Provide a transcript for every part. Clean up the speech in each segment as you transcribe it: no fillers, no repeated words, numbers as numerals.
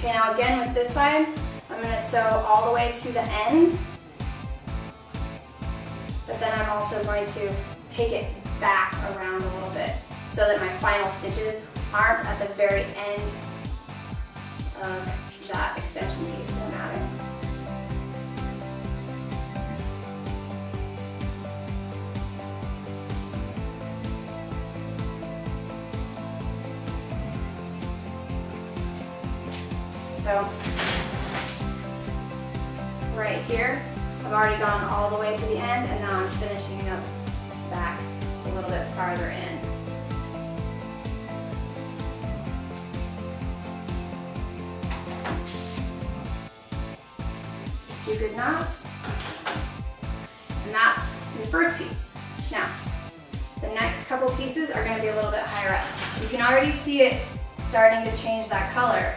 Okay, now again with this side, I'm going to sew all the way to the end, but then I'm also going to take it back around a little bit so that my final stitches aren't at the very end of that extension piece that I'm adding. So right here, I've already gone all the way to the end, and now I'm finishing up back a little bit farther in. A few good knots, and that's the first piece. Now, the next couple pieces are going to be a little bit higher up. You can already see it starting to change that color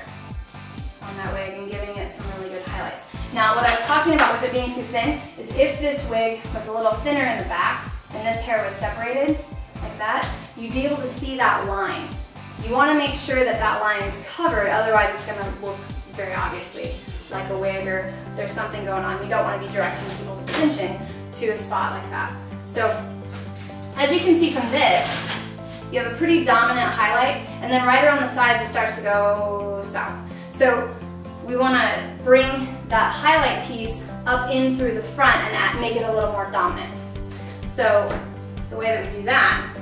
on that wig and giving it some really good highlights. Now, what I was talking about with it being too thin is if this wig was a little thinner in the back and this hair was separated like that, you'd be able to see that line. You want to make sure that that line is covered, otherwise it's going to look very obviously like a wig or there's something going on. You don't want to be directing people's attention to a spot like that. So, as you can see from this, you have a pretty dominant highlight, and then right around the sides it starts to go south. So we want to bring that highlight piece up in through the front and make it a little more dominant. So the way that we do that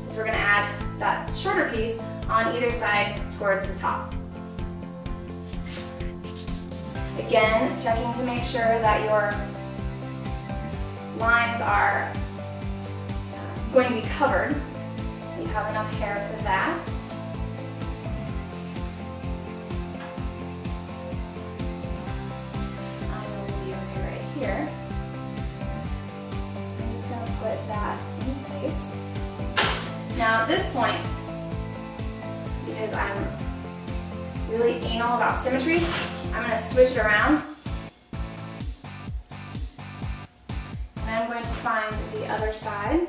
is we're going to add that shorter piece on either side towards the top. Again, checking to make sure that your lines are going to be covered. You have enough hair for that. Here. So I'm just going to put that in place. Now at this point, because I'm really anal about symmetry, I'm going to switch it around. And I'm going to find the other side.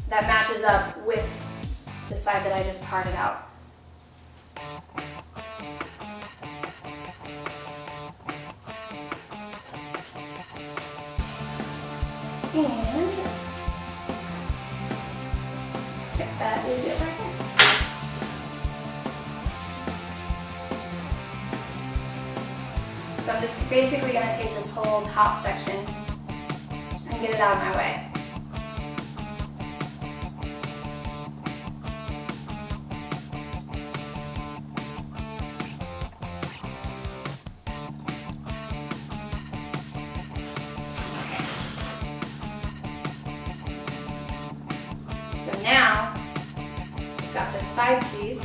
That matches up with the side that I just parted out. And that is it right there. So I'm just basically going to take this whole top section and get it out of my way. So now, we've got this side piece.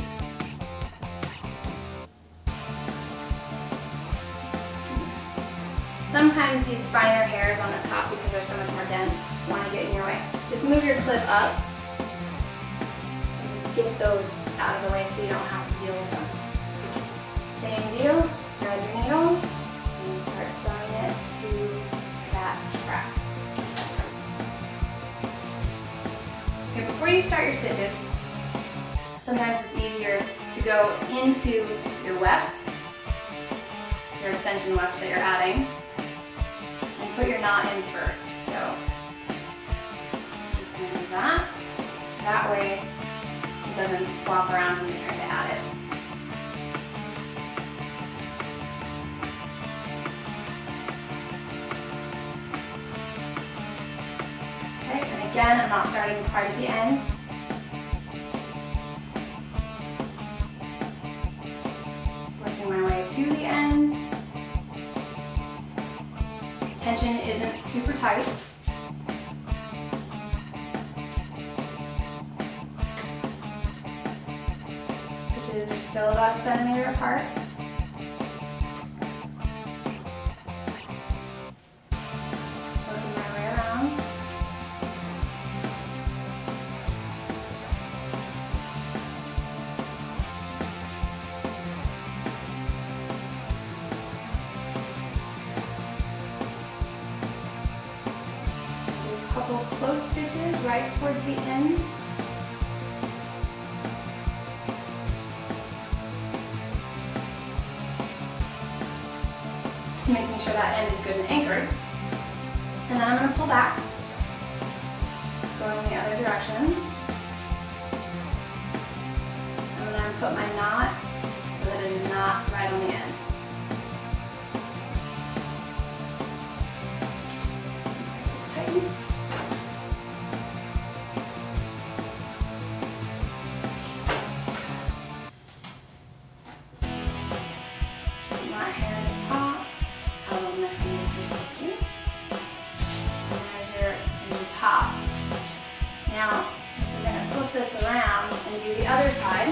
Sometimes these finer hairs on the top, because they're so much more dense, want to get in your way. Just move your clip up and just get those out of the way so you don't have to deal with them. Same deal, just thread your needle and start sewing it to that track. Okay, before you start your stitches, sometimes it's easier to go into your weft, your extension weft that you're adding, and put your knot in first. So just going to do that. That way it doesn't flop around when you're trying to add it. Okay, and again, I'm not starting quite at the end. Working my way to the end. Tension isn't super tight. Stitches are still about 1 centimeter apart. Working my way around. Couple close stitches right towards the end. making sure that end is good and anchored. And then I'm going to pull back, going the other direction. I'm going to put my knot so that it is not right on the end. Tighten. Straighten that hair at the top. A little messy with this stitching. And there's your top. Now, we're going to flip this around and do the other side.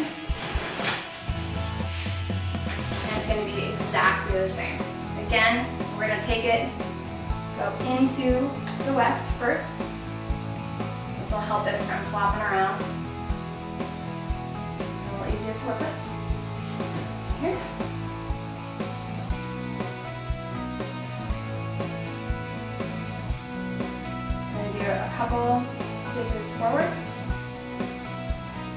And it's going to be exactly the same. Again, we're going to take it, go into the weft first. This will help it from flopping around. A little easier to work with. Here. Do a couple stitches forward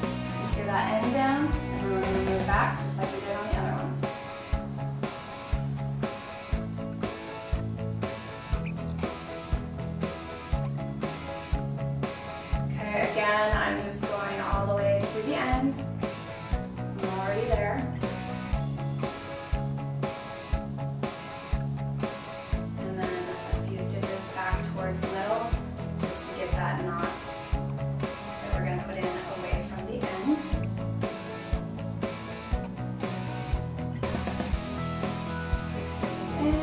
to secure that end down, and then we're going to move back just like we did on the other ones. Okay, again, I'm just going all the way to the end. I'm already there. And then a few stitches back towards the middle. That knot that we're going to put in away from the end. Big stitches in.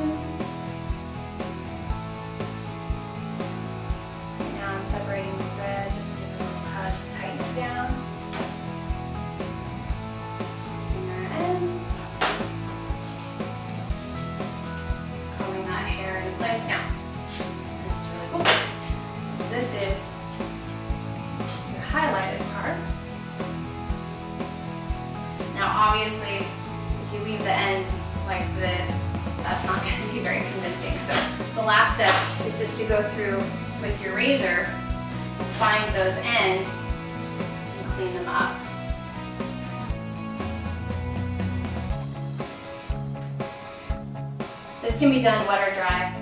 And now I'm separating the thread just to give it a little tug to tighten it down. And our ends. Combing that hair into place now. This is really cool. This is your highlighted part. Now obviously, if you leave the ends like this, that's not going to be very convincing. So the last step is just to go through with your razor, find those ends, and clean them up. This can be done wet or dry.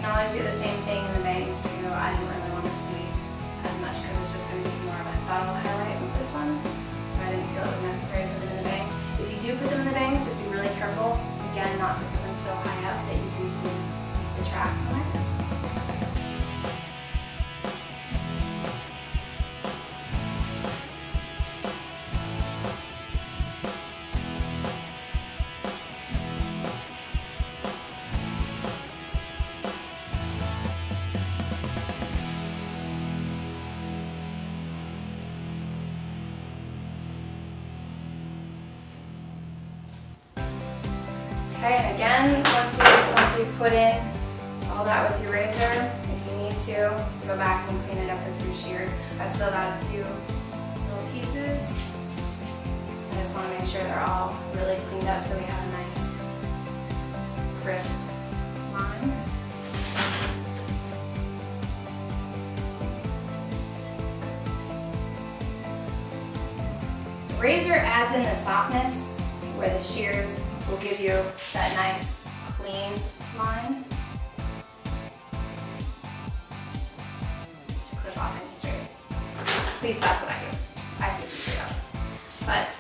Always do the same thing in the bangs too. I didn't really want to see as much because it's just going to be more of a subtle highlight with this one, so I didn't feel it was necessary to put them in the bangs. If you do put them in the bangs, just be really careful, again, not to put them so high up that you can see the tracks on it. Okay, and again, once you've put in all that with your razor, if you need to, go back and clean it up with your shears. I've still got a few little pieces. I just want to make sure they're all really cleaned up so we have a nice, crisp line. The razor adds in the softness where the shears will give you that nice, clean line. Just to clip off any strays. At least that's what I do. I keep it straight up. But